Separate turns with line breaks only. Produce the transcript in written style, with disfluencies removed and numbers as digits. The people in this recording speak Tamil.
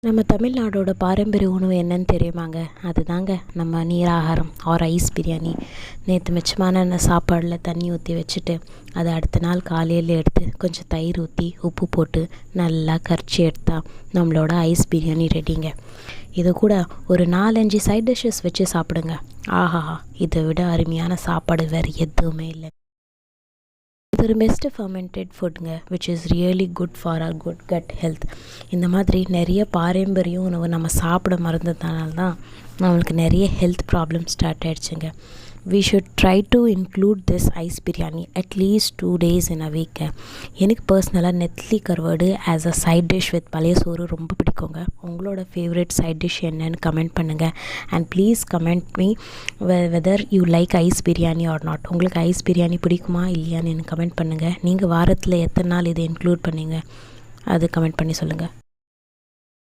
நம்ம தமிழ்நாடோட பாரம்பரிய உணவு என்னன்னு தெரியுமாங்க? அதுதாங்க நம்ம நீராகாரம் ஆர் ஐஸ் பிரியாணி. நேற்று மிச்சமான சாப்பாடில் தண்ணி ஊற்றி வச்சுட்டு அதை அடுத்த நாள் காலையில் எடுத்து கொஞ்சம் தயிர் ஊற்றி உப்பு போட்டு நல்லா கரைச்சி எடுத்தால் நம்மளோட ஐஸ் பிரியாணி ரெடிங்க. இது கூட ஒரு 4-5 சைட் டிஷ்ஷஸ் வச்சு சாப்பிடுங்க. ஆஹா, இதை விட அருமையான சாப்பாடு வேறு எதுவுமே இல்லை. இது ஒரு பெஸ்ட்டு ஃபர்மெண்டட் ஃபுட்டுங்க which is really good for our good gut health. இந்த மாதிரி நிறைய பாரம்பரிய உணவு நம்ம சாப்பிட மறந்ததுனால தான் நம்மளுக்கு நிறைய ஹெல்த் ப்ராப்ளம் ஸ்டார்ட் ஆகிடுச்சுங்க. we should try to include this ice biryani at least 2 days in a week. எனக்கு பர்சனலாக நெத்திலி கருவாடு as a side dish with பழைய சோறு ரொம்ப பிடிக்குங்க. உங்களோட ஃபேவரட் சைட் டிஷ் என்னன்னு கமெண்ட் பண்ணுங்கள். And please comment me whether you like ice biryani or not. உங்களுக்கு ஐஸ் பிரியாணி பிடிக்குமா இல்லையான்னு எனக்கு கமெண்ட் பண்ணுங்கள். நீங்கள் வாரத்தில் எத்தனை நாள் இதை இன்க்ளூட் பண்ணீங்க அது கமெண்ட் பண்ணி சொல்லுங்கள்.